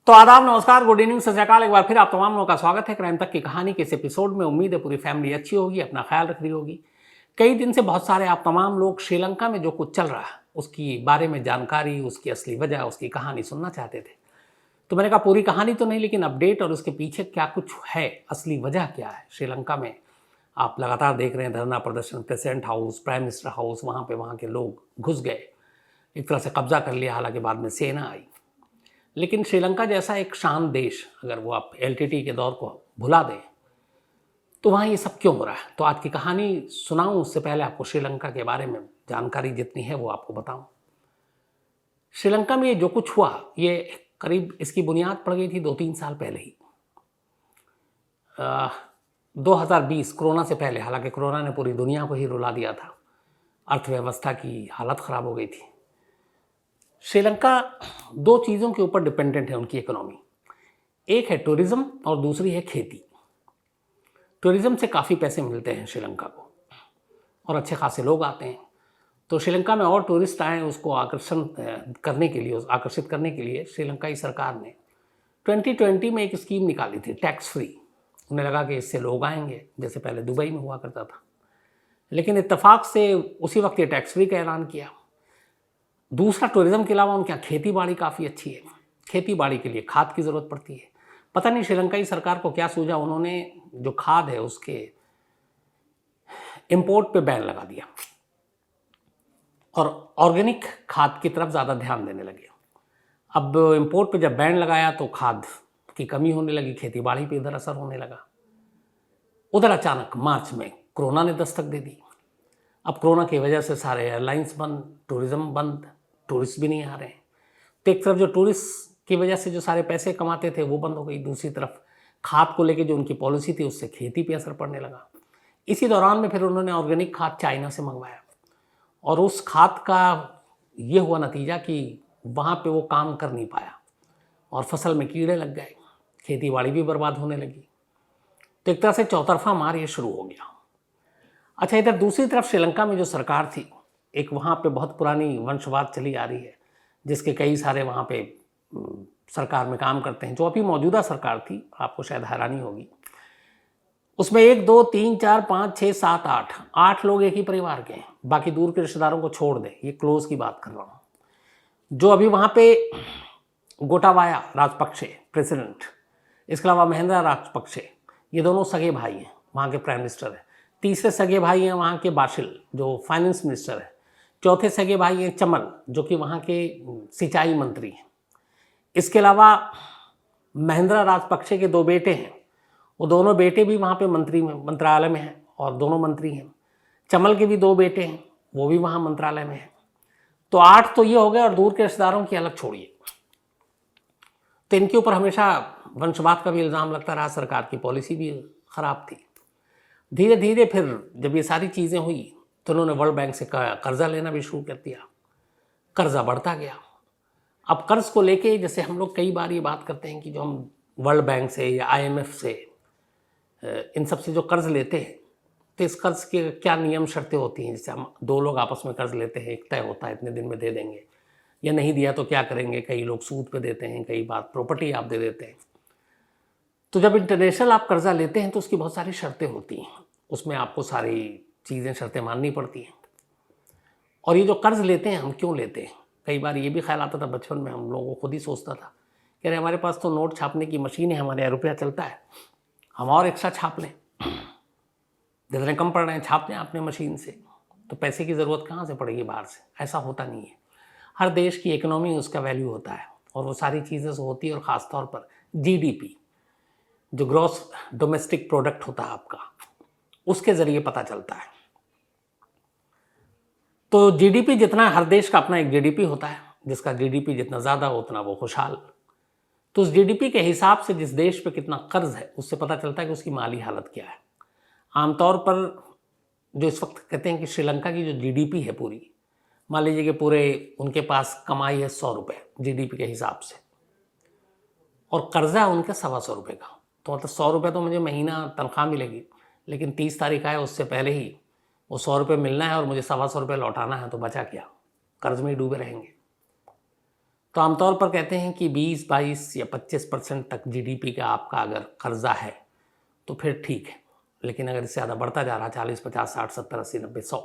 तो आदाब, नमस्कार, गुड इवनिंग, सत श्री अकाल। एक बार फिर आप तमाम लोगों का स्वागत है क्राइम तक की कहानी के इस एपिसोड में। उम्मीद है पूरी फैमिली अच्छी होगी, अपना ख्याल रख रही होगी। कई दिन से बहुत सारे आप तमाम लोग श्रीलंका में जो कुछ चल रहा है उसकी बारे में जानकारी, उसकी असली वजह, उसकी कहानी सुनना चाहते थे। तो मैंने कहा पूरी कहानी तो नहीं, लेकिन अपडेट और उसके पीछे क्या कुछ है, असली वजह क्या है श्रीलंका में। आप लगातार देख रहे हैं धरना प्रदर्शन, president house, prime minister house, वहाँ के लोग घुस गए, एक तरह से कब्जा कर लिया। हालांकि बाद में सेना आई। लेकिन श्रीलंका जैसा एक शांत देश, अगर वो आप एलटीटी के दौर को भुला दें तो वहाँ ये सब क्यों हो रहा है। तो आज की कहानी सुनाऊं उससे पहले आपको श्रीलंका के बारे में जानकारी जितनी है वो आपको बताऊं। श्रीलंका में ये जो कुछ हुआ, ये करीब इसकी बुनियाद पड़ गई थी 2-3 साल पहले ही, 2020 कोरोना से पहले। हालांकि कोरोना ने पूरी दुनिया को ही रुला दिया था, अर्थव्यवस्था की हालत ख़राब हो गई थी। श्रीलंका दो चीज़ों के ऊपर डिपेंडेंट है उनकी इकोनॉमी। एक है टूरिज़्म और दूसरी है खेती। टूरिज़्म से काफ़ी पैसे मिलते हैं श्रीलंका को और अच्छे खासे लोग आते हैं। तो श्रीलंका में और टूरिस्ट आए उसको आकर्षित करने के लिए श्रीलंकाई सरकार ने 2020 में एक स्कीम निकाली थी, टैक्स फ्री। उन्हें लगा कि इससे लोग आएंगे, जैसे पहले दुबई में हुआ करता था। लेकिन इत्तेफाक से उसी वक्त ये टैक्स फ्री का ऐलान किया। दूसरा, टूरिज़्म के अलावा उनके यहाँ खेती बाड़ी काफ़ी अच्छी है। खेती बाड़ी के लिए खाद की ज़रूरत पड़ती है। पता नहीं श्रीलंकाई सरकार को क्या सूझा, उन्होंने जो खाद है उसके इंपोर्ट पे बैन लगा दिया और ऑर्गेनिक खाद की तरफ ज़्यादा ध्यान देने लगे। अब इंपोर्ट पे जब बैन लगाया तो खाद की कमी होने लगी, खेती बाड़ी पे इधर असर होने लगा। उधर अचानक मार्च में कोरोना ने दस्तक दे दी। अब कोरोना की वजह से सारे एयरलाइंस बंद, टूरिज़्म बंद, टूरिस्ट भी नहीं आ रहे हैं। तो एक तरफ जो टूरिस्ट की वजह से जो सारे पैसे कमाते थे वो बंद हो गई, दूसरी तरफ खाद को लेके जो उनकी पॉलिसी थी उससे खेती पे असर पड़ने लगा। इसी दौरान में फिर उन्होंने ऑर्गेनिक खाद चाइना से मंगवाया और उस खाद का ये हुआ नतीजा कि वहाँ पे वो काम कर नहीं पाया और फसल में कीड़े लग गए, खेती बाड़ी भी बर्बाद होने लगी। तो एक तरह से चौतरफा मार ये शुरू हो गया। अच्छा, इधर दूसरी तरफ श्रीलंका में जो सरकार थी, एक वहाँ पे बहुत पुरानी वंशवाद चली आ रही है जिसके कई सारे वहाँ पे सरकार में काम करते हैं। जो अभी मौजूदा सरकार थी, आपको शायद हैरानी होगी, उसमें 1 2 3 4 5 6 7 8 लोग एक ही परिवार के हैं। बाकी दूर के रिश्तेदारों को छोड़ दें, ये क्लोज की बात कर रहा हूँ। जो अभी वहाँ पे गोटाबाया राजपक्षे प्रेसिडेंट, इसके अलावा महेंद्रा राजपक्षे, ये दोनों सगे भाई हैं, वहाँ के प्राइम मिनिस्टर हैं। तीसरे सगे भाई हैं वहाँ के बाशिल, जो फाइनेंस मिनिस्टर है। चौथे सगे भाई हैं चमल, जो कि वहाँ के सिंचाई मंत्री हैं। इसके अलावा महेंद्रा राजपक्षे के 2 बेटे हैं, वो दोनों बेटे भी वहाँ पे मंत्रालय में हैं और दोनों मंत्री हैं। चमल के भी 2 बेटे हैं, वो भी वहाँ मंत्रालय में हैं। तो 8 तो ये हो गए और दूर के रिश्तेदारों की अलग छोड़िए। तो इनके ऊपर हमेशा वंशवाद का भी इल्ज़ाम लगता रहा, सरकार की पॉलिसी भी ख़राब थी। धीरे धीरे फिर जब ये सारी चीज़ें हुई तो उन्होंने वर्ल्ड बैंक से कर्जा लेना भी शुरू कर दिया। कर्जा बढ़ता गया। अब कर्ज को लेके जैसे हम लोग कई बार ये बात करते हैं कि जो हम वर्ल्ड बैंक से या आईएमएफ से इन सब से जो कर्ज लेते हैं, तो इस कर्ज के क्या नियम शर्तें होती हैं। जैसे हम 2 लोग आपस में कर्ज लेते हैं, एक तय होता है इतने दिन में दे देंगे, या नहीं दिया तो क्या करेंगे। कई लोग सूद पे देते हैं, कई बार प्रॉपर्टी आप दे देते हैं। तो जब इंटरनेशनल आप कर्जा लेते हैं तो उसकी बहुत सारी शर्तें होती हैं, उसमें आपको सारी चीज़ें शर्तें माननी पड़ती हैं। और ये जो कर्ज लेते हैं, हम क्यों लेते हैं, कई बार ये भी ख्याल आता था बचपन में, हम लोगों को खुद ही सोचता था कि अरे हमारे पास तो नोट छापने की मशीन है, हमारे यहाँ रुपया चलता है, हम और एक्स्ट्रा छाप लें, जितने कम पड़ रहे हैं छाप लें अपने मशीन से, तो पैसे की ज़रूरत कहाँ से पड़ेगी बाहर से। ऐसा होता नहीं है। हर देश की इकोनॉमी, उसका वैल्यू होता है और वो सारी चीज़ें से होती है। और ख़ास तौर पर जीडीपी, जो ग्रॉस डोमेस्टिक प्रोडक्ट होता है आपका, उसके ज़रिए पता चलता है। तो जीडीपी जितना, हर देश का अपना एक जीडीपी होता है, जिसका जीडीपी जितना ज़्यादा हो उतना वो खुशहाल। तो उस जीडीपी के हिसाब से जिस देश पे कितना कर्ज है उससे पता चलता है कि उसकी माली हालत क्या है। आमतौर पर जो इस वक्त कहते हैं कि श्रीलंका की जो जीडीपी है पूरी, मान लीजिए कि पूरे उनके पास कमाई है 100 रुपये जीडीपी के हिसाब से, और कर्जा उनका 125 रुपये का। तो मतलब 100 रुपये तो मुझे महीना तनख्वाह मिलेगी, लेकिन 30 तारीख आए उससे पहले ही वो 100 रुपये मिलना है और मुझे 125 रुपये लौटाना है, तो बचा क्या, कर्ज में ही डूबे रहेंगे। तो आमतौर पर कहते हैं कि 20-22 या 25% तक जीडीपी का आपका अगर कर्जा है तो फिर ठीक है, लेकिन अगर इससे ज़्यादा बढ़ता जा रहा 40, 50, 60, 70, 80, 90, 100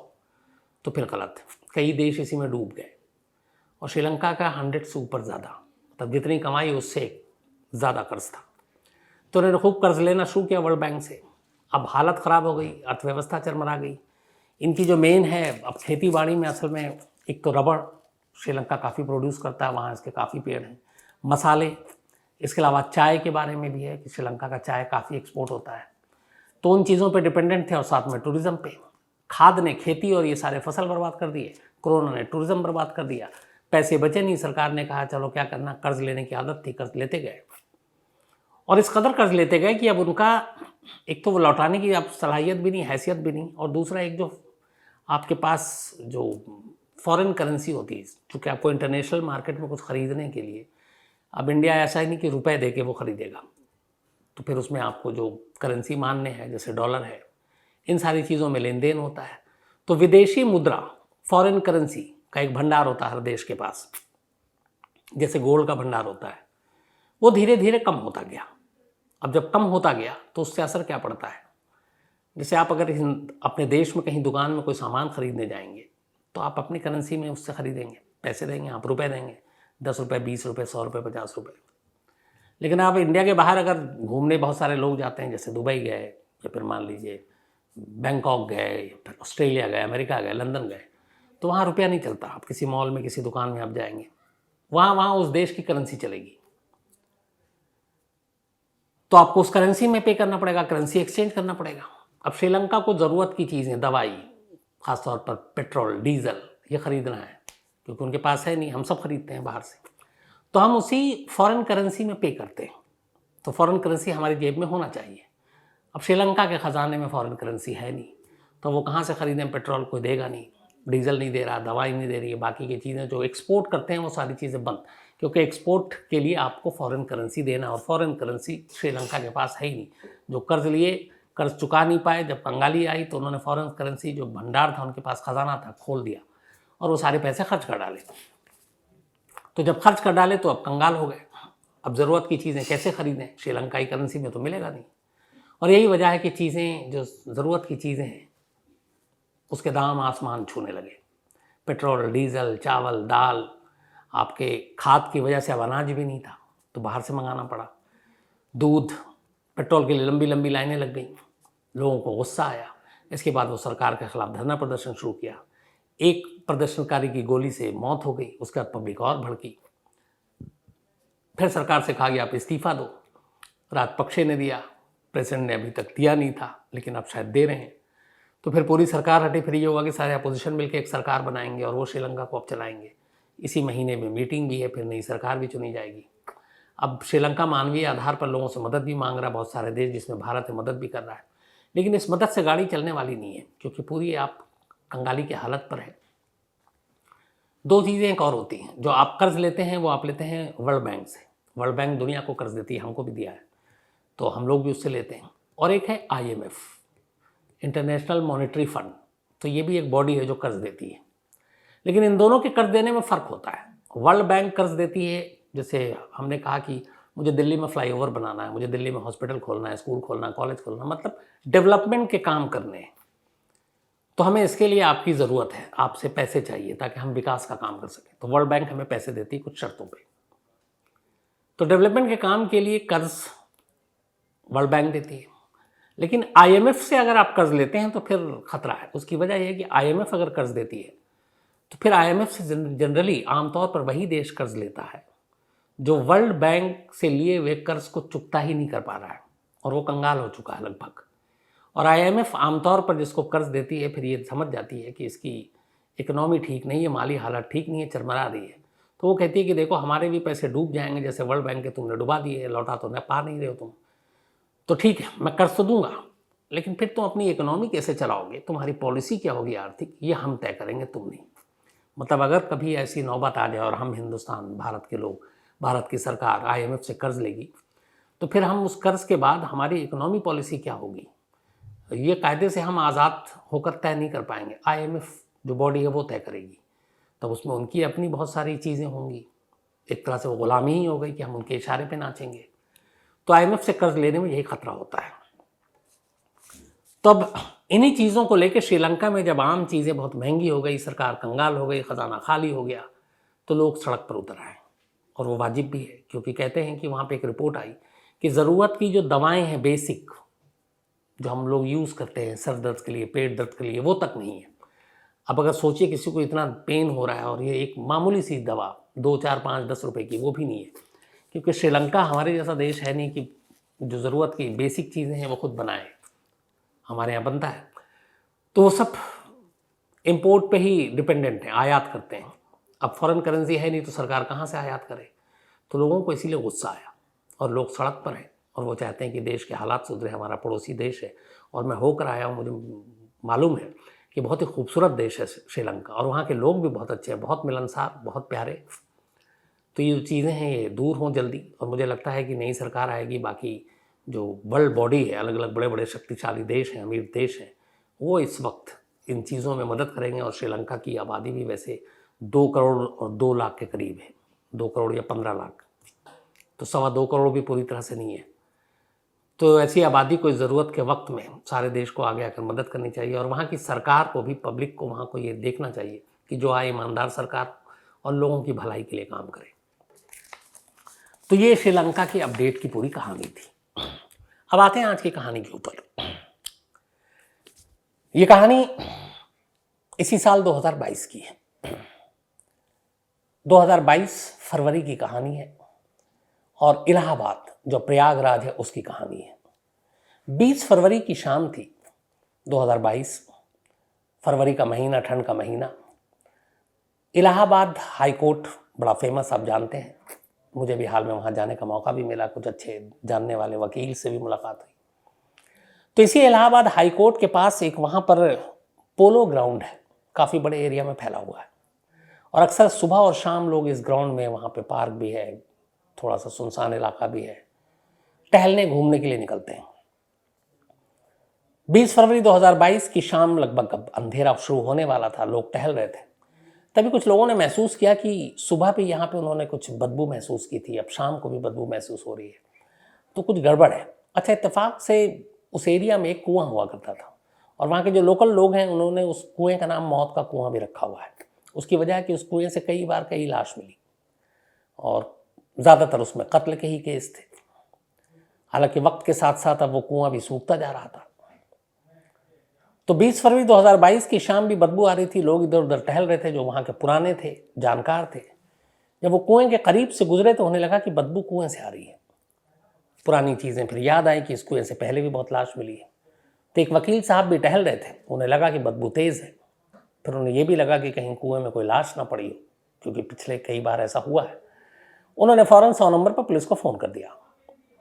तो फिर गलत है। कई देश इसी में डूब गए और श्रीलंका का 100 से ऊपर ज़्यादा, मतलब जितनी कमाई उससे ज़्यादा कर्ज था। तो उन्होंने खूब कर्ज लेना शुरू किया वर्ल्ड बैंक से। अब हालत ख़राब हो गई, अर्थव्यवस्था चरमरा गई। इनकी जो मेन है अब खेती बाड़ी में, असल में एक तो रबड़ श्रीलंका काफ़ी प्रोड्यूस करता है, वहाँ इसके काफ़ी पेड़ हैं, मसाले, इसके अलावा चाय के बारे में भी है कि श्रीलंका का चाय काफ़ी एक्सपोर्ट होता है। तो उन चीज़ों पे डिपेंडेंट थे और साथ में टूरिज़्म पे। खाद ने खेती और ये सारे फसल बर्बाद कर दिए, कोरोना ने टूरिज़्म बर्बाद कर दिया, पैसे बचे नहीं। सरकार ने कहा चलो क्या करना, कर्ज लेने की आदत थी, कर्ज लेते गए और इस कदर कर्ज लेते गए कि अब उनका एक तो वो लौटाने की अब सलाहियत भी नहीं, हैसियत भी नहीं, और दूसरा एक जो आपके पास जो फॉरेन करेंसी होती है, चूँकि आपको इंटरनेशनल मार्केट में कुछ ख़रीदने के लिए अब इंडिया ऐसा ही नहीं कि रुपए दे के वो ख़रीदेगा, तो फिर उसमें आपको जो करेंसी मानने हैं जैसे डॉलर है, इन सारी चीज़ों में लेन देन होता है। तो विदेशी मुद्रा, फॉरेन करेंसी का एक भंडार होता है हर देश के पास, जैसे गोल्ड का भंडार होता है, वो धीरे धीरे कम होता गया। अब जब कम होता गया तो उससे असर क्या पड़ता है, जैसे आप अगर अपने देश में कहीं दुकान में कोई सामान खरीदने जाएंगे तो आप अपनी करेंसी में उससे खरीदेंगे, पैसे देंगे, आप रुपए देंगे, 10 रुपये, 20 रुपये, 100 रुपये, 50 रुपये। लेकिन आप इंडिया के बाहर अगर घूमने बहुत सारे लोग जाते हैं, जैसे दुबई गए या फिर मान लीजिए बैंकॉक गए या फिर ऑस्ट्रेलिया गए, अमेरिका गए, लंदन गए, तो वहाँ रुपया नहीं चलता। आप किसी मॉल में, किसी दुकान में आप जाएंगे, वहाँ उस देश की करेंसी चलेगी, तो आपको उस करेंसी में पे करना पड़ेगा, करेंसी एक्सचेंज करना पड़ेगा। अब श्रीलंका को ज़रूरत की चीज़ें, दवाई, ख़ासतौर पर पेट्रोल, डीजल, ये ख़रीदना है क्योंकि उनके पास है नहीं, हम सब खरीदते हैं बाहर से, तो हम उसी फॉरेन करेंसी में पे करते हैं। तो फॉरेन करेंसी हमारी जेब में होना चाहिए। अब श्रीलंका के ख़जाने में फॉरेन करेंसी है नहीं, तो वो कहाँ से ख़रीदें? पेट्रोल कोई देगा नहीं, डीजल नहीं दे रहा, दवाई नहीं दे रही है, बाकी की चीज़ें जो एक्सपोर्ट करते हैं वो सारी चीज़ें बंद, क्योंकि एक्सपोर्ट के लिए आपको फॉरेन करेंसी देना, और फॉरेन करेंसी श्रीलंका के पास है ही नहीं। जो कर्ज लिए, कर्ज चुका नहीं पाए, जब कंगाली आई तो उन्होंने फॉरेन करेंसी जो भंडार था, उनके पास ख़जाना था, खोल दिया और वो सारे पैसे खर्च कर डाले। तो जब खर्च कर डाले तो अब कंगाल हो गए। अब ज़रूरत की चीज़ें कैसे खरीदें? श्रीलंकाई करेंसी में तो मिलेगा नहीं। और यही वजह है कि चीज़ें, जो ज़रूरत की चीज़ें हैं, उसके दाम आसमान छूने लगे। पेट्रोल, डीजल, चावल, दाल, आपके खाद की वजह से अब अनाज भी नहीं था तो बाहर से मंगाना पड़ा। दूध, पेट्रोल के लिए लंबी लंबी लाइनें लग गई, लोगों को गुस्सा आया। इसके बाद वो सरकार के खिलाफ धरना प्रदर्शन शुरू किया। एक प्रदर्शनकारी की गोली से मौत हो गई, उसके बाद पब्लिक और भड़की। फिर सरकार से कहा गया आप इस्तीफ़ा दो, राजपक्षे ने दिया, प्रेसिडेंट ने अभी तक दिया नहीं था, लेकिन अब शायद दे रहे हैं। तो फिर पूरी सरकार हटी, फिर ये होगा कि सारे अपोजिशन मिलकर एक सरकार बनाएंगे और वो श्रीलंका को अब चलाएंगे। इसी महीने में मीटिंग भी है, फिर नई सरकार भी चुनी जाएगी। अब श्रीलंका मानवीय आधार पर लोगों से मदद भी मांग रहा है, बहुत सारे देश जिसमें भारत है मदद भी कर रहा है, लेकिन इस मदद से गाड़ी चलने वाली नहीं है, क्योंकि पूरी आप कंगाली की हालत पर है। दो चीज़ें एक और होती हैं, जो आप कर्ज लेते हैं वो आप लेते हैं वर्ल्ड बैंक से। वर्ल्ड बैंक दुनिया को कर्ज देती है, हमको भी दिया है, तो हम लोग भी उससे लेते हैं। और एक है IMF, इंटरनेशनल मॉनेटरी फंड, तो ये भी एक बॉडी है जो कर्ज देती है। लेकिन इन दोनों के कर्ज देने में फ़र्क होता है। वर्ल्ड बैंक कर्ज देती है, जैसे हमने कहा कि मुझे दिल्ली में फ्लाईओवर बनाना है, मुझे दिल्ली में हॉस्पिटल खोलना है, स्कूल खोलना है, कॉलेज खोलना है, मतलब डेवलपमेंट के काम करने हैं, तो हमें इसके लिए आपकी ज़रूरत है, आपसे पैसे चाहिए ताकि हम विकास का काम कर सकें। तो वर्ल्ड बैंक हमें पैसे देती है कुछ शर्तों पे। तो डेवलपमेंट के काम के लिए कर्ज वर्ल्ड बैंक देती है। लेकिन IMF से अगर आप कर्ज लेते हैं तो फिर खतरा है। उसकी वजह यह है कि IMF अगर कर्ज देती है तो फिर IMF से जनरली आमतौर पर वही देश कर्ज लेता है जो वर्ल्ड बैंक से लिए हुए कर्ज को चुकता ही नहीं कर पा रहा है और वो कंगाल हो चुका है लगभग। और IMF आमतौर पर जिसको कर्ज देती है फिर ये समझ जाती है कि इसकी इकोनॉमी ठीक नहीं है, माली हालत ठीक नहीं है, चरमरा रही है, तो वो कहती है कि देखो हमारे भी पैसे डूब जाएंगे, जैसे वर्ल्ड बैंक के तुमने डुबा दिए, लौटा तो न पा नहीं रहे हो तुम, तो ठीक है मैं कर्ज तो दूंगा, लेकिन फिर तुम अपनी इकोनॉमी कैसे चलाओगे, तुम्हारी पॉलिसी क्या होगी आर्थिक, ये हम तय करेंगे, तुम नहीं। मतलब अगर कभी ऐसी नौबत आ जाए और हम हिंदुस्तान, भारत के लोग, भारत की सरकार IMF से कर्ज लेगी, तो फिर हम उस कर्ज के बाद हमारी इकोनॉमी पॉलिसी क्या होगी, ये कायदे से हम आज़ाद होकर तय नहीं कर पाएंगे। IMF जो बॉडी है वो तय करेगी, तब उसमें उनकी अपनी बहुत सारी चीज़ें होंगी, एक तरह से वो गुलामी ही हो गई कि हम उनके इशारे पे नाचेंगे। तो IMF से कर्ज लेने में यही खतरा होता है। तो अब इन्हीं चीज़ों को लेकर श्रीलंका में जब आम चीज़ें बहुत महंगी हो गई, सरकार कंगाल हो गई, ख़जाना खाली हो गया, तो लोग सड़क पर उतर आए। और वो वाजिब भी है, क्योंकि कहते हैं कि वहाँ पे एक रिपोर्ट आई कि ज़रूरत की जो दवाएं हैं बेसिक, जो हम लोग यूज़ करते हैं सर दर्द के लिए, पेट दर्द के लिए, वो तक नहीं है। अब अगर सोचिए किसी को इतना पेन हो रहा है और ये एक मामूली सी दवा 2, 4, 5, 10 रुपए की, वो भी नहीं है, क्योंकि श्रीलंका हमारे जैसा देश है नहीं कि जो ज़रूरत की बेसिक चीज़ें हैं वो खुद बनाए। हमारे यहाँ बनता है, तो वो सब इम्पोर्ट पे ही डिपेंडेंट है, आयात करते हैं। अब फॉरेन करेंसी है नहीं तो सरकार कहाँ से आयात करे। तो लोगों को इसीलिए गुस्सा आया और लोग सड़क पर हैं और वो चाहते हैं कि देश के हालात सुधरे। हमारा पड़ोसी देश है और मैं होकर आया हूँ, मुझे मालूम है कि बहुत ही खूबसूरत देश है श्रीलंका, और वहाँ के लोग भी बहुत अच्छे हैं, बहुत मिलनसार, बहुत प्यारे। तो ये चीज़ें हैं ये दूर हों जल्दी, और मुझे लगता है कि नई सरकार आएगी, बाकी जो वर्ल्ड बॉडी है, अलग अलग बड़े बड़े शक्तिशाली देश हैं, अमीर देश हैं, वो इस वक्त इन चीज़ों में मदद करेंगे। और श्रीलंका की आबादी भी वैसे 2 करोड़ और 2 लाख के करीब है, 2 करोड़ या 15 लाख, तो 2.25 करोड़ भी पूरी तरह से नहीं है। तो ऐसी आबादी को ज़रूरत के वक्त में सारे देश को आगे आकर मदद करनी चाहिए, और वहाँ की सरकार को भी, पब्लिक को वहाँ को ये देखना चाहिए कि जो आए ईमानदार सरकार और लोगों की भलाई के लिए काम करे। तो ये श्रीलंका की अपडेट की पूरी कहानी थी। अब आते हैं आज की कहानी के ऊपर। ये कहानी इसी साल 2022 की है। 2022 फरवरी की कहानी है और इलाहाबाद जो प्रयागराज है उसकी कहानी है। 20 फरवरी की शाम थी 2022, फरवरी का महीना, ठंड का महीना। इलाहाबाद हाई कोर्ट बड़ा फेमस, आप जानते हैं। मुझे भी हाल में वहाँ जाने का मौका भी मिला, कुछ अच्छे जानने वाले वकील से भी मुलाकात हुई। तो इसी इलाहाबाद हाई कोर्ट के पास एक वहाँ पर पोलो ग्राउंड है, काफ़ी बड़े एरिया में फैला हुआ है, और अक्सर सुबह और शाम लोग इस ग्राउंड में, वहाँ पे पार्क भी है, थोड़ा सा सुनसान इलाका भी है, टहलने घूमने के लिए निकलते हैं। 20 फरवरी 2022 की शाम लगभग, अब अंधेरा शुरू होने वाला था, लोग टहल रहे थे, तभी कुछ लोगों ने महसूस किया कि सुबह भी यहाँ पे उन्होंने कुछ बदबू महसूस की थी, अब शाम को भी बदबू महसूस हो रही है, तो कुछ गड़बड़ है। अच्छा, इत्तेफाक से उस एरिया में एक कुआं हुआ करता था, और वहाँ के जो लोकल लोग हैं उन्होंने उस कुएं का नाम मौत का कुआं भी रखा हुआ है। उसकी वजह है कि उस कुएं से कई बार कई लाश मिली, और ज़्यादातर उसमें कत्ल के ही केस थे। हालांकि वक्त के साथ साथ अब वो कुआं भी सूखता जा रहा था। तो 20 फरवरी 2022 की शाम भी बदबू आ रही थी, लोग इधर उधर टहल रहे थे जो वहाँ के पुराने थे, जानकार थे। जब वो कुएं के करीब से गुजरे तो उन्हें लगा कि बदबू कुएं से आ रही है। पुरानी चीज़ें फिर याद आई कि इस कुएं से पहले भी बहुत लाश मिली है। तो एक वकील साहब भी टहल रहे थे, उन्हें लगा कि बदबू तेज़ है। फिर उन्हें यह भी लगा कि कहीं कुएं में कोई लाश ना पड़ी हो, क्योंकि पिछले कई बार ऐसा हुआ है। उन्होंने फ़ौरन 100 नंबर पर पुलिस को फ़ोन कर दिया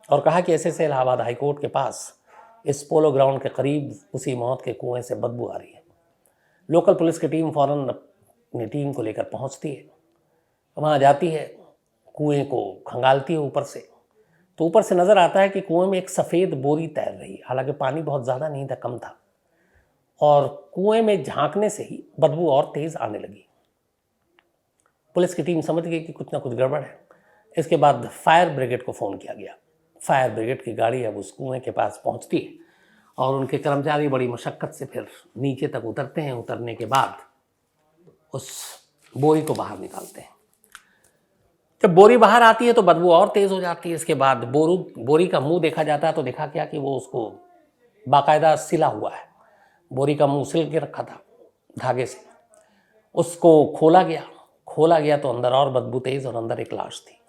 और कहा कि ऐसे इलाहाबाद हाई कोर्ट के पास इस पोलो ग्राउंड के करीब उसी मौत के कुएं से बदबू आ रही है। लोकल पुलिस की टीम फ़ौरन अपनी टीम को लेकर पहुंचती है, वहाँ जाती है, कुएं को खंगालती है ऊपर से। तो ऊपर से नज़र आता है कि कुएं में एक सफ़ेद बोरी तैर रही है। हालांकि पानी बहुत ज़्यादा नहीं था, कम था, और कुएं में झांकने से ही बदबू और तेज़ आने लगी। पुलिस की टीम समझ गई कि कुछ ना कुछ गड़बड़ है। इसके बाद फायर ब्रिगेड को फ़ोन किया गया। फायर ब्रिगेड की गाड़ी अब उस कुएं के पास पहुंचती है और उनके कर्मचारी बड़ी मशक्क़त से फिर नीचे तक उतरते हैं। उतरने के बाद उस बोरी को बाहर निकालते हैं। जब बोरी बाहर आती है तो बदबू और तेज़ हो जाती है। इसके बाद बोरी का मुंह देखा जाता है तो देखा क्या कि वो उसको बाकायदा सिला हुआ है। बोरी का मुंह सिल के रखा था धागे से। उसको खोला गया तो अंदर और बदबू तेज़, और अंदर एक लाश थी।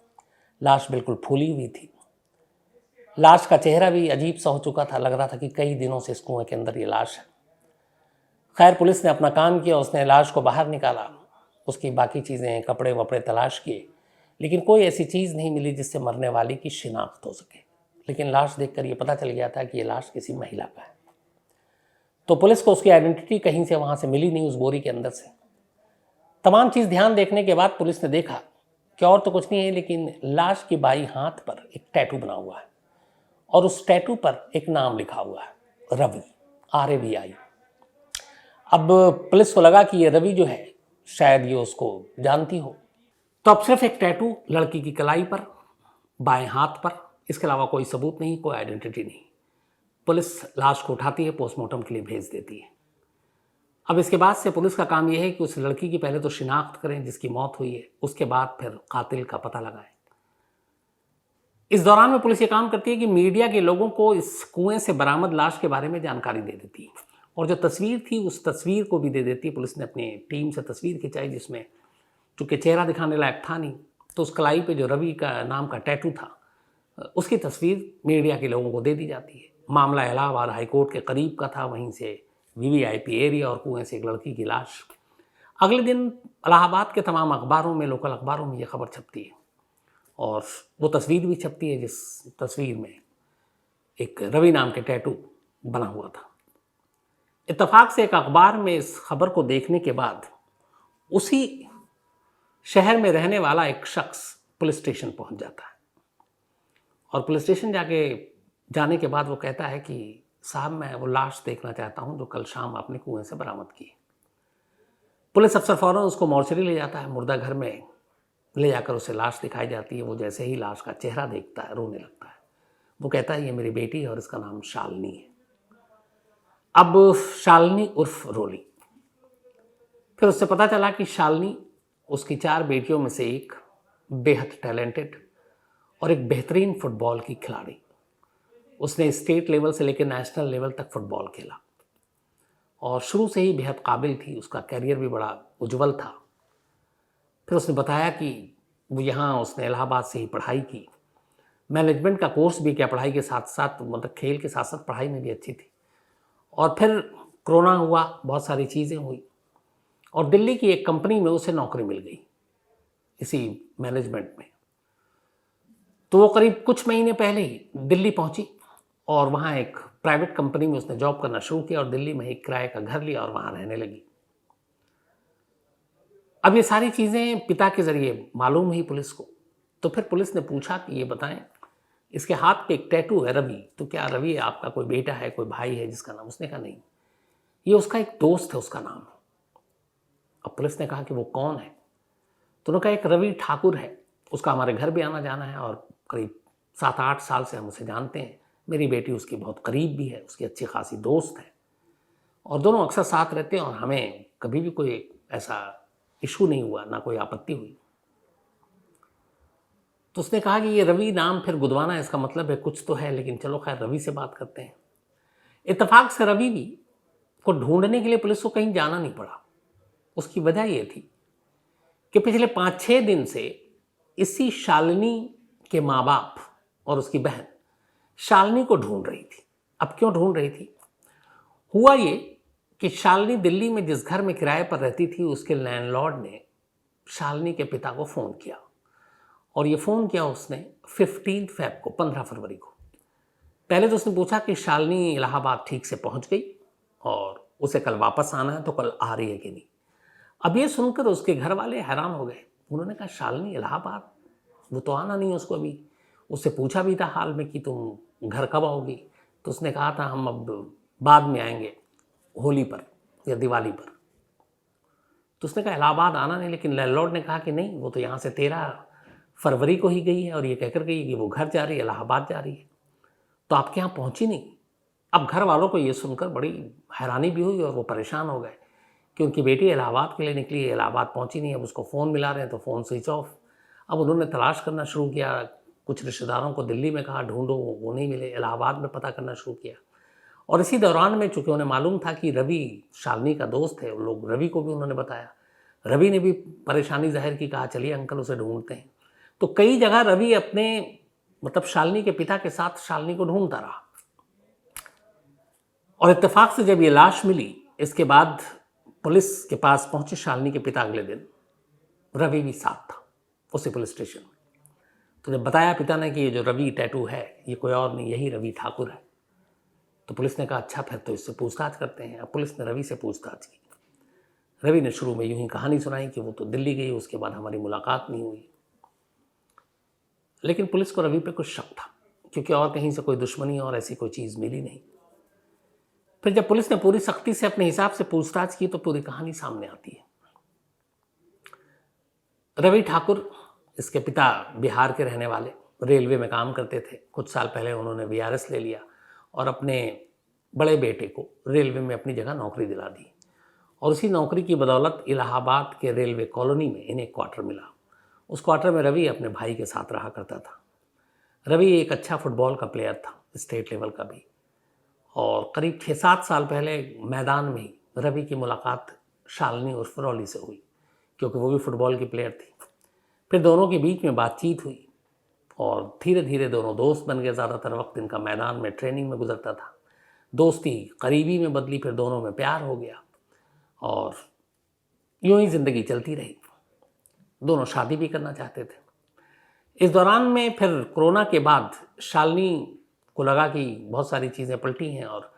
लाश बिल्कुल फूली हुई थी। लाश का चेहरा भी अजीब सा हो चुका था, लग रहा था कि कई दिनों से इस कुएं के अंदर ये लाश है। खैर, पुलिस ने अपना काम किया, उसने लाश को बाहर निकाला, उसकी बाकी चीज़ें, कपड़े वपड़े तलाश किए, लेकिन कोई ऐसी चीज़ नहीं मिली जिससे मरने वाली की शिनाख्त हो सके। लेकिन लाश देखकर ये पता चल गया था कि ये लाश किसी महिला का है। तो पुलिस को उसकी आइडेंटिटी कहीं से वहाँ से मिली नहीं, उस बोरी के अंदर से। तमाम चीज़ ध्यान देखने के बाद पुलिस ने देखा कि और तो कुछ नहीं है, लेकिन लाश की बाई हाथ पर एक टैटू बना हुआ है, और उस टैटू पर एक नाम लिखा हुआ है, रवि, RAVI। अब पुलिस को लगा कि ये रवि जो है शायद ये उसको जानती हो। तो अब सिर्फ एक टैटू लड़की की कलाई पर, बाएं हाथ पर, इसके अलावा कोई सबूत नहीं, कोई आइडेंटिटी नहीं। पुलिस लाश को उठाती है, पोस्टमार्टम के लिए भेज देती है। अब इसके बाद से पुलिस का काम यह है कि उस लड़की की पहले तो शिनाख्त करें जिसकी मौत हुई है, उसके बाद फिर कातिल का पता लगाएं। इस दौरान में पुलिस ये काम करती है कि मीडिया के लोगों को इस कुएं से बरामद लाश के बारे में जानकारी दे देती है, और जो तस्वीर थी उस तस्वीर को भी दे देती है। पुलिस ने अपनी टीम से तस्वीर खिंचाई जिसमें चूँकि चेहरा दिखाने लायक था नहीं, तो उस कलाई पे जो रवि का नाम का टैटू था उसकी तस्वीर मीडिया के लोगों को दे दी जाती है। मामला इलाहाबाद हाईकोर्ट के करीब का था, वहीं से वीवीआईपी एरिया और कुएं से एक लड़की की लाश। अगले दिन इलाहाबाद के तमाम अखबारों में, लोकल अखबारों में ये खबर छपती है, और वो तस्वीर भी छपती है जिस तस्वीर में एक रवि नाम के टैटू बना हुआ था। इत्तेफाक से एक अखबार में इस खबर को देखने के बाद उसी शहर में रहने वाला एक शख्स पुलिस स्टेशन पहुंच जाता है, और पुलिस स्टेशन जाने के बाद वो कहता है कि साहब मैं वो लाश देखना चाहता हूं जो कल शाम आपने कुएं से बरामद की। पुलिस अफसर फौरन उसको मोर्चरी ले जाता है, मुर्दा घर में ले जाकर उसे लाश दिखाई जाती है। वो जैसे ही लाश का चेहरा देखता है रोने लगता है। वो कहता है ये मेरी बेटी है और इसका नाम शालिनी है। अब शालिनी उर्फ रोली। फिर उससे पता चला कि शालिनी उसकी 4 बेटियों में से एक, बेहद टैलेंटेड और एक बेहतरीन फुटबॉल की खिलाड़ी। उसने स्टेट लेवल से लेकर नेशनल लेवल तक फुटबॉल खेला और शुरू से ही बेहद काबिल थी। उसका कैरियर भी बड़ा उज्जवल था। फिर उसने बताया कि वो यहाँ उसने इलाहाबाद से ही पढ़ाई की, मैनेजमेंट का कोर्स भी किया, पढ़ाई के साथ साथ, मतलब खेल के साथ साथ पढ़ाई में भी अच्छी थी। और फिर कोरोना हुआ, बहुत सारी चीज़ें हुई, और दिल्ली की एक कंपनी में उसे नौकरी मिल गई इसी मैनेजमेंट में। तो वो करीब कुछ महीने पहले ही दिल्ली पहुंची और वहाँ एक प्राइवेट कंपनी में उसने जॉब करना शुरू किया और दिल्ली में एक किराए का घर लिया और वहाँ रहने लगी। अब ये सारी चीज़ें पिता के ज़रिए मालूम हुई पुलिस को। तो फिर पुलिस ने पूछा कि ये बताएं, इसके हाथ पे एक टैटू है रवि, तो क्या रवि आपका कोई बेटा है, कोई भाई है जिसका नाम? उसने कहा नहीं, ये उसका एक दोस्त है, उसका नाम है। अब पुलिस ने कहा कि वो कौन है? तो उन्होंने कहा एक रवि ठाकुर है, उसका हमारे घर भी आना जाना है और करीब 7-8 साल से हम उसे जानते हैं। मेरी बेटी उसकी बहुत करीब भी है, उसकी अच्छी खासी दोस्त है, और दोनों अक्सर साथ रहते हैं और हमें कभी भी कोई ऐसा इशू नहीं हुआ, ना कोई आपत्ति हुई। तो उसने कहा कि ये रवि नाम फिर गुदवाना, इसका मतलब है कुछ तो है, लेकिन चलो खैर रवि से बात करते हैं। इत्तेफाक से रवि भी को ढूंढने के लिए पुलिस को कहीं जाना नहीं पड़ा। उसकी वजह ये थी कि पिछले 5-6 दिन से इसी शालिनी के माँ बाप और उसकी बहन शालिनी को ढूंढ रही थी। अब क्यों ढूंढ रही थी? हुआ ये कि शालिनी दिल्ली में जिस घर में किराए पर रहती थी, उसके लैंडलॉर्ड ने शालिनी के पिता को फ़ोन किया, और ये फ़ोन किया उसने 15 फरवरी को। पहले तो उसने पूछा कि शालिनी इलाहाबाद ठीक से पहुंच गई और उसे कल वापस आना है, तो कल आ रही है कि नहीं। अब ये सुनकर उसके घर वाले हैरान हो गए। उन्होंने कहा शालिनी इलाहाबाद, वो तो आना नहीं है उसको अभी। उससे पूछा भी था हाल में कि तुम घर कब आओगी, तो उसने कहा था हम अब बाद में आएंगे, होली पर या दिवाली पर। तो उसने कहा इलाहाबाद आना नहीं, लेकिन लैंडलॉर्ड ने कहा कि नहीं, वो तो यहाँ से 13 फरवरी को ही गई है और ये कहकर गई कि वो घर जा रही है, इलाहाबाद जा रही है, तो आपके यहाँ पहुँची नहीं। अब घर वालों को ये सुनकर बड़ी हैरानी भी हुई और वो परेशान हो गए कि उनकी बेटी इलाहाबाद के लिए निकली है, इलाहाबाद पहुँची नहीं। अब उसको फ़ोन मिला रहे हैं तो फ़ोन स्विच ऑफ। अब उन्होंने तलाश करना शुरू किया, कुछ रिश्तेदारों को दिल्ली में कहा ढूंढो, वो नहीं मिले। इलाहाबाद में पता करना शुरू किया, और इसी दौरान में चूँकि उन्हें मालूम था कि रवि शालिनी का दोस्त है, लोग रवि को भी उन्होंने बताया। रवि ने भी परेशानी जाहिर की, कहा चलिए अंकल उसे ढूंढते हैं। तो कई जगह रवि अपने मतलब शालिनी के पिता के साथ शालिनी को ढूंढता रहा, और इत्तेफाक से जब ये लाश मिली, इसके बाद पुलिस के पास पहुंचे शालिनी के पिता अगले दिन, रवि भी साथ था उसी पुलिस स्टेशन में। तो जब बताया पिता ने कि ये जो रवि टैटू है ये कोई और नहीं, यही रवि ठाकुर है, तो पुलिस ने कहा अच्छा फिर तो इससे पूछताछ करते हैं। अब पुलिस ने रवि से पूछताछ की। रवि ने शुरू में यूं ही कहानी सुनाई कि वो तो दिल्ली गई, उसके बाद हमारी मुलाकात नहीं हुई। लेकिन पुलिस को रवि पे कुछ शक था, क्योंकि और कहीं से कोई दुश्मनी और ऐसी कोई चीज़ मिली नहीं। फिर जब पुलिस ने पूरी सख्ती से अपने हिसाब से पूछताछ की तो पूरी कहानी सामने आती है। रवि ठाकुर इसके पिता बिहार के रहने वाले, रेलवे में काम करते थे। कुछ साल पहले उन्होंने वीआरएस ले लिया और अपने बड़े बेटे को रेलवे में अपनी जगह नौकरी दिला दी, और उसी नौकरी की बदौलत इलाहाबाद के रेलवे कॉलोनी में इन्हें क्वार्टर मिला। उस क्वार्टर में रवि अपने भाई के साथ रहा करता था। रवि एक अच्छा फुटबॉल का प्लेयर था, स्टेट लेवल का भी, और करीब 6-7 साल पहले मैदान में ही रवि की मुलाकात शालिनी उर्फ रॉली से हुई, क्योंकि वो भी फुटबॉल की प्लेयर थी। फिर दोनों के बीच में बातचीत हुई और धीरे धीरे दोनों दोस्त बन गए। ज़्यादातर वक्त इनका मैदान में ट्रेनिंग में गुजरता था। दोस्ती करीबी में बदली, फिर दोनों में प्यार हो गया और यूं ही ज़िंदगी चलती रही। दोनों शादी भी करना चाहते थे। इस दौरान में फिर कोरोना के बाद शालिनी को लगा कि बहुत सारी चीज़ें पलटी हैं और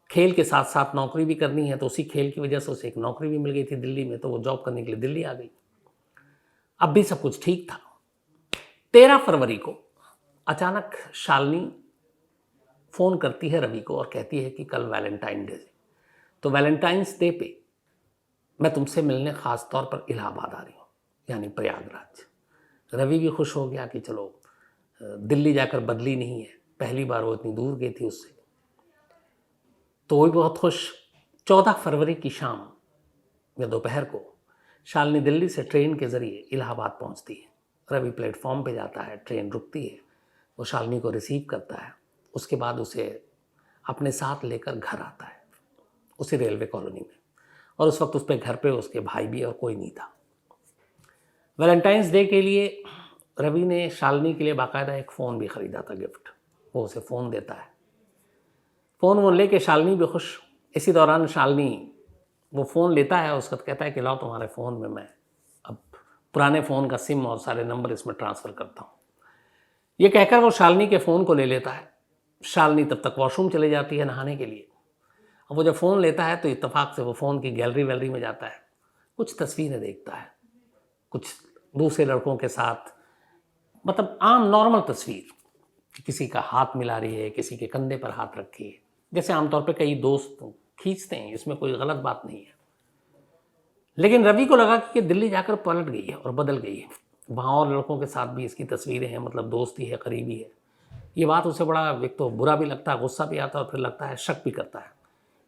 खेल के साथ साथ नौकरी भी करनी है, तो उसी खेल की वजह से उसे एक नौकरी भी मिल गई थी दिल्ली में, तो वो जॉब करने के लिए दिल्ली आ गई। अब भी सब कुछ ठीक था। 13 फरवरी को अचानक शालिनी फ़ोन करती है रवि को और कहती है कि कल वैलेंटाइन डे है, तो वैलेंटाइंस डे पे मैं तुमसे मिलने ख़ास तौर पर इलाहाबाद आ रही हूँ, यानी प्रयागराज। रवि भी खुश हो गया कि चलो दिल्ली जाकर बदली नहीं है, पहली बार वो इतनी दूर गई थी उससे, तो वो भी बहुत खुश। 14 फरवरी की शाम या दोपहर को शालिनी दिल्ली से ट्रेन के ज़रिए इलाहाबाद पहुंचती है। रवि प्लेटफॉर्म पे जाता है, ट्रेन रुकती है, वो शालिनी को रिसीव करता है, उसके बाद उसे अपने साथ लेकर घर आता है, उसी रेलवे कॉलोनी में, और उस वक्त उस पर घर पे उसके भाई भी और कोई नहीं था। वैलेंटाइंस डे के लिए रवि ने शालिनी के लिए बाकायदा एक फ़ोन भी ख़रीदा था, गिफ्ट। वो उसे फ़ोन देता है, फ़ोन वो लेके शालिनी भी खुश। इसी दौरान शालिनी वो फ़ोन लेता है, उसका कहता है कि लाओ तुम्हारे फ़ोन में मैं अब पुराने फ़ोन का सिम और सारे नंबर इसमें ट्रांसफ़र करता हूँ। ये कहकर वो शालिनी के फ़ोन को ले लेता है। शालिनी तब तक वॉशरूम चली जाती है नहाने के लिए। अब वो जब फ़ोन लेता है तो इत्तेफाक से वो फ़ोन की गैलरी वैलरी में जाता है, कुछ तस्वीरें देखता है, कुछ दूसरे लड़कों के साथ, मतलब आम नॉर्मल तस्वीर, किसी का हाथ मिला रही है, किसी के कंधे पर हाथ रखी है, जैसे आमतौर पे कई दोस्त खींचते हैं, इसमें कोई गलत बात नहीं है। लेकिन रवि को लगा कि दिल्ली जाकर पलट गई है और बदल गई है, वहाँ और लड़कों के साथ भी इसकी तस्वीरें हैं, मतलब दोस्ती है, करीबी है। ये बात उसे बड़ा, एक तो बुरा भी लगता है, गुस्सा भी आता है, और फिर लगता है, शक भी करता है।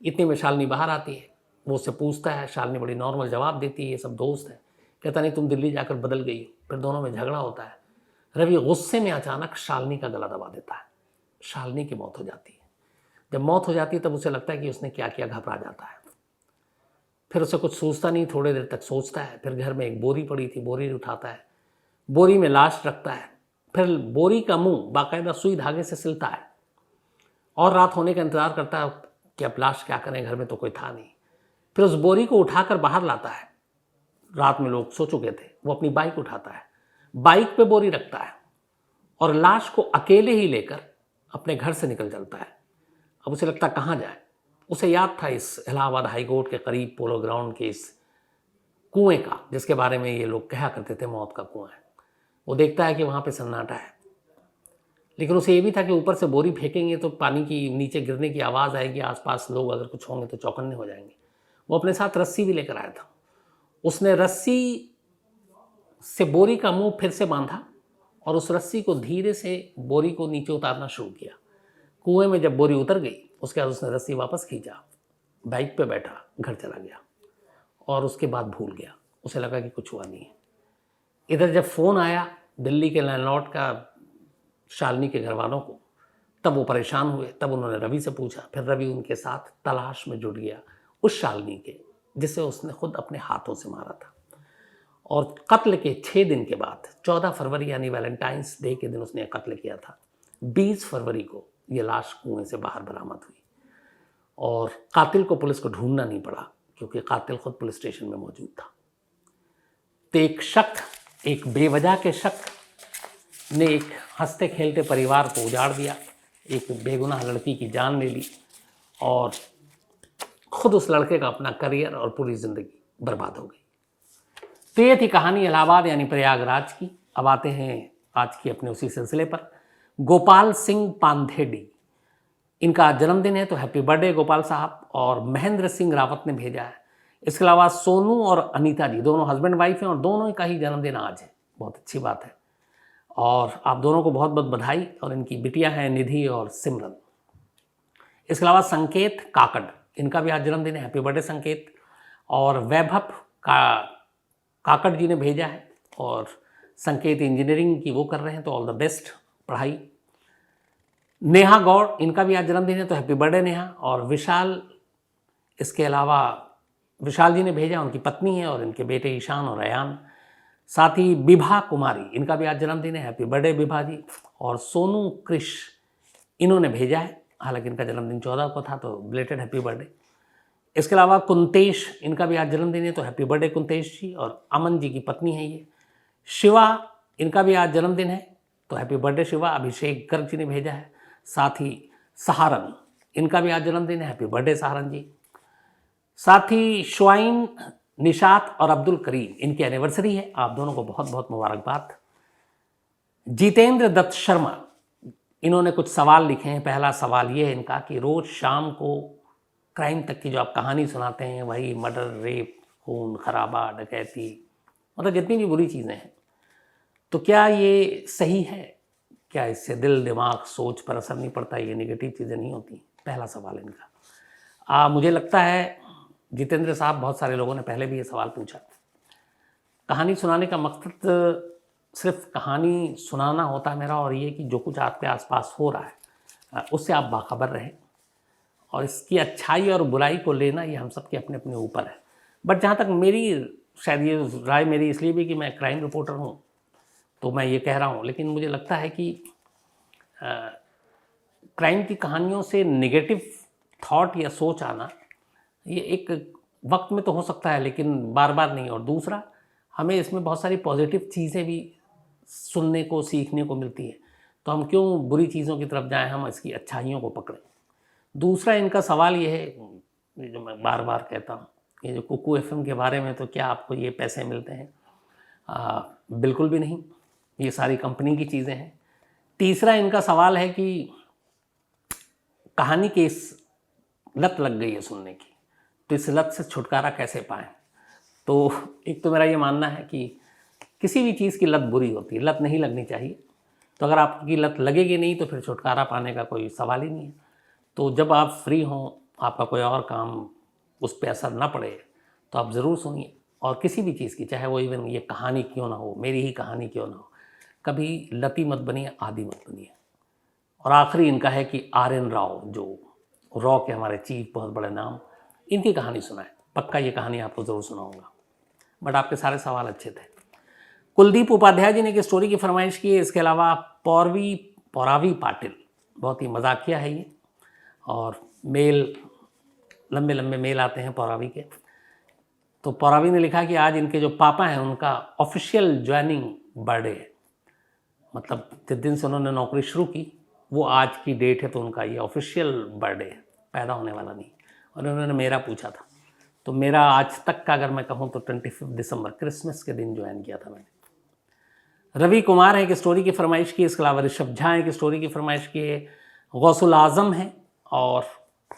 इतने में शालिनी बाहर आती है, वो उससे पूछता है, शालिनी बड़ी नॉर्मल जवाब देती है, ये सब दोस्त है। कहता नहीं तुम दिल्ली जाकर बदल गई हो। फिर दोनों में झगड़ा होता है। रवि गुस्से में अचानक शालिनी का गला दबा देता है, शालिनी की मौत हो जाती है। जब मौत हो जाती है तब उसे लगता है कि उसने क्या किया, घबरा जाता है। फिर उसे कुछ सोचता नहीं, थोड़ी देर तक सोचता है। फिर घर में एक बोरी पड़ी थी, बोरी उठाता है, बोरी में लाश रखता है, फिर बोरी का मुंह बाकायदा सुई धागे से सिलता है और रात होने का इंतज़ार करता है कि अब लाश क्या करें, घर में तो कोई था नहीं। फिर उस बोरी को उठाकर बाहर लाता है, रात में लोग सो चुके थे। वो अपनी बाइक उठाता है, बाइक पे बोरी रखता है और लाश को अकेले ही लेकर अपने घर से निकल चलता है। अब उसे लगता कहाँ जाए। उसे याद था इस इलाहाबाद हाई कोर्ट के करीब पोलो ग्राउंड के इस कुएं का, जिसके बारे में ये लोग कहा करते थे मौत का कुआं है। वो देखता है कि वहाँ पे सन्नाटा है, लेकिन उसे ये भी था कि ऊपर से बोरी फेंकेंगे तो पानी की नीचे गिरने की आवाज़ आएगी, आसपास लोग अगर कुछ होंगे तो चौकन्ने हो जाएंगे। वो अपने साथ रस्सी भी लेकर आया था। उसने रस्सी से बोरी का मुंह फिर से बांधा और उस रस्सी को धीरे से बोरी को नीचे उतारना शुरू किया। कुएं में जब बोरी उतर गई, उसके बाद उसने रस्सी वापस खींचा, बाइक पे बैठा, घर चला गया और उसके बाद भूल गया। उसे लगा कि कुछ हुआ नहीं है। इधर जब फ़ोन आया दिल्ली के लैंडलॉर्ड का शालिनी के घर वालों को, तब वो परेशान हुए। तब उन्होंने रवि से पूछा, फिर रवि उनके साथ तलाश में जुट गया उस शालिनी के जिसे उसने खुद अपने हाथों से मारा था। और कत्ल के 6 दिन के बाद 14 फरवरी यानी वैलेंटाइंस डे के दिन उसने कत्ल किया था। 20 फरवरी को ये लाश कुएं से बाहर बरामद हुई और कातिल को पुलिस को ढूंढना नहीं पड़ा, क्योंकि कातिल खुद पुलिस स्टेशन में मौजूद था। तो एक शक, एक बेवजह के शक ने एक हंसते खेलते परिवार को उजाड़ दिया, एक बेगुनाह लड़की की जान ले ली और खुद उस लड़के का अपना करियर और पूरी ज़िंदगी बर्बाद हो गई। तो ये थी कहानी इलाहाबाद यानी प्रयागराज की। अब आते हैं आज की अपने उसी सिलसिले पर। गोपाल सिंह पांधेडी, इनका जन्मदिन है, तो हैप्पी बर्थडे गोपाल साहब। और महेंद्र सिंह रावत ने भेजा है। इसके अलावा सोनू और अनीता जी, दोनों हस्बैंड वाइफ हैं और दोनों का ही जन्मदिन आज है, बहुत अच्छी बात है। और आप दोनों को बहुत बहुत बधाई। और इनकी बिटिया हैं निधि और सिमरन। इसके अलावा संकेत काकड़, इनका भी आज जन्मदिन है, हैप्पी बर्थडे संकेत। और वैभव काकड़ जी ने भेजा है, और संकेत इंजीनियरिंग की वो कर रहे हैं, तो ऑल द बेस्ट पढ़ाई। नेहा गौड़, इनका भी आज जन्मदिन है, तो हैप्पी बर्थडे नेहा। और विशाल, इसके अलावा विशाल जी ने भेजा, उनकी पत्नी है और इनके बेटे ईशान और अयान। साथ ही विभा कुमारी, इनका भी आज जन्मदिन है, हैप्पी बर्थडे विभा जी। और सोनू कृष, इन्होंने भेजा है, हालांकि इनका जन्मदिन 14 को था, तो बिलेटेड हैप्पी बर्थडे। इसके अलावा कुंतेश, इनका भी आज जन्मदिन है, तो हैप्पी बर्थडे कुंतेश जी। और अमन जी की पत्नी है ये। शिवा, इनका भी आज जन्मदिन है, तो हैप्पी बर्थडे शिवा। अभिषेक गर्ग जी ने भेजा है। साथ ही सहारन, इनका भी आज जन्मदिन है, हैप्पी बर्थडे सहारन जी। साथ ही शुआइन, निशात और अब्दुल करीम, इनकी एनिवर्सरी है, आप दोनों को बहुत बहुत मुबारकबाद। जितेंद्र दत्त शर्मा, इन्होंने कुछ सवाल लिखे हैं। पहला सवाल ये है इनका कि रोज़ शाम को क्राइम तक की जो आप कहानी सुनाते हैं, वही मर्डर, रेप, खून खराबा, डकैती, मतलब जितनी भी बुरी चीज़ें हैं, तो क्या ये सही है? क्या इससे दिल, दिमाग, सोच पर असर नहीं पड़ता? ये नेगेटिव चीज़ें नहीं होती? पहला सवाल इनका। मुझे लगता है जितेंद्र साहब, बहुत सारे लोगों ने पहले भी ये सवाल पूछा। कहानी सुनाने का मकसद सिर्फ कहानी सुनाना होता है मेरा, और ये कि जो कुछ आपके आसपास हो रहा है उससे आप बाखबर रहें, और इसकी अच्छाई और बुराई को लेना ये हम सब के अपने अपने ऊपर है। बट जहाँ तक मेरी, शायद ये राय मेरी इसलिए भी कि मैं क्राइम रिपोर्टर हूँ, तो मैं ये कह रहा हूँ, लेकिन मुझे लगता है कि क्राइम की कहानियों से नेगेटिव थॉट या सोच आना, ये एक वक्त में तो हो सकता है, लेकिन बार बार नहीं। और दूसरा, हमें इसमें बहुत सारी पॉजिटिव चीज़ें भी सुनने को, सीखने को मिलती है, तो हम क्यों बुरी चीज़ों की तरफ जाएं, हम इसकी अच्छाइयों को पकड़ें। दूसरा इनका सवाल ये है, जो मैं बार बार कहता हूँ, ये जो कुकू एफएम के बारे में, तो क्या आपको ये पैसे मिलते हैं? बिल्कुल भी नहीं, ये सारी कंपनी की चीज़ें हैं। तीसरा इनका सवाल है कि कहानी की इस लत लग गई है सुनने की, तो इस लत से छुटकारा कैसे पाएं? तो एक तो मेरा ये मानना है कि किसी भी चीज़ की लत बुरी होती है, लत नहीं लगनी चाहिए। तो अगर आपकी लत लगेगी नहीं, तो फिर छुटकारा पाने का कोई सवाल ही नहीं है। तो जब आप फ्री हों, आपका कोई और काम उस पर असर ना पड़े, तो आप ज़रूर सुनिए। और किसी भी चीज़ की, चाहे वो इवन ये कहानी क्यों ना हो, मेरी ही कहानी क्यों ना हो, कभी लती मत बनिए, आदी मत बनिए। और आखिरी इनका है कि RN राव, जो रॉ के हमारे चीफ, बहुत बड़े नाम, इनकी कहानी सुनाए। पक्का ये कहानी आपको ज़रूर सुनाऊंगा। बट आपके सारे सवाल अच्छे थे। कुलदीप उपाध्याय जी ने एक स्टोरी की फरमाइश की है। इसके अलावा पौरावी पाटिल, बहुत ही मजाकिया है ये, और मेल, लंबे लंबे मेल आते हैं पौरावी के। तो पौरावी ने लिखा कि आज इनके जो पापा हैं, उनका ऑफिशियल ज्वाइनिंग बर्थडे है। मतलब जिस दिन से उन्होंने नौकरी शुरू की, वो आज की डेट है, तो उनका ये ऑफिशियल बर्थडे है, पैदा होने वाला नहीं। और उन्होंने मेरा पूछा था, तो मेरा आज तक का अगर मैं कहूँ तो 25 दिसंबर, क्रिसमस के दिन ज्वाइन किया था मैंने। रवि कुमार है, एक स्टोरी की फरमाइश की। इसके अलावा ऋषभ झा है, एक स्टोरी की फरमाइश की है। गौसुल आजम है, और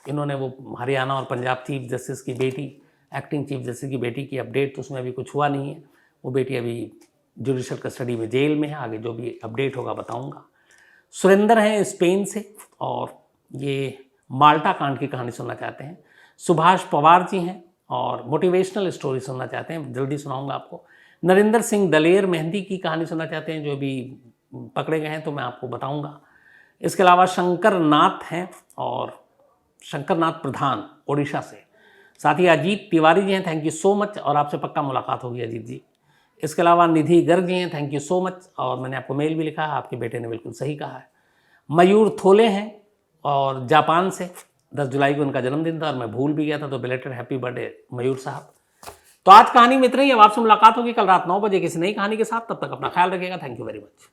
इन्होंने वो हरियाणा और पंजाब चीफ जस्टिस की बेटी, एक्टिंग चीफ जस्टिस की बेटी की अपडेट, तो उसमें अभी कुछ हुआ नहीं है। वो बेटी अभी जुडिशल कस्टडी में जेल में है, आगे जो भी अपडेट होगा बताऊंगा। सुरेंद्र हैं स्पेन से, और ये माल्टा कांड की कहानी सुनना चाहते हैं। सुभाष पवार जी हैं, और मोटिवेशनल स्टोरी सुनना चाहते हैं, जल्दी सुनाऊंगा आपको। नरेंद्र सिंह दलेर मेहंदी की कहानी सुनना चाहते हैं, जो भी पकड़े गए हैं, तो मैं आपको बताऊंगा। इसके अलावा शंकर नाथ हैं, और शंकर नाथ प्रधान ओडिशा से। साथ ही अजीत तिवारी जी हैं, थैंक यू सो मच, और आपसे पक्का मुलाकात होगी अजीत जी। इसके अलावा निधि गर्ग जी हैं, थैंक यू सो मच, और मैंने आपको मेल भी लिखा है, आपके बेटे ने बिल्कुल सही कहा है। मयूर थोले हैं, और जापान से, 10 जुलाई को उनका जन्मदिन था, और मैं भूल भी गया था, तो बिलेटेड हैप्पी बर्थडे मयूर साहब। तो आज कहानी में इतना ही। अब आपसे मुलाकात होगी कल रात 9 बजे किसी नई कहानी के साथ। तब तक अपना ख्याल रखिएगा। Thank you very much.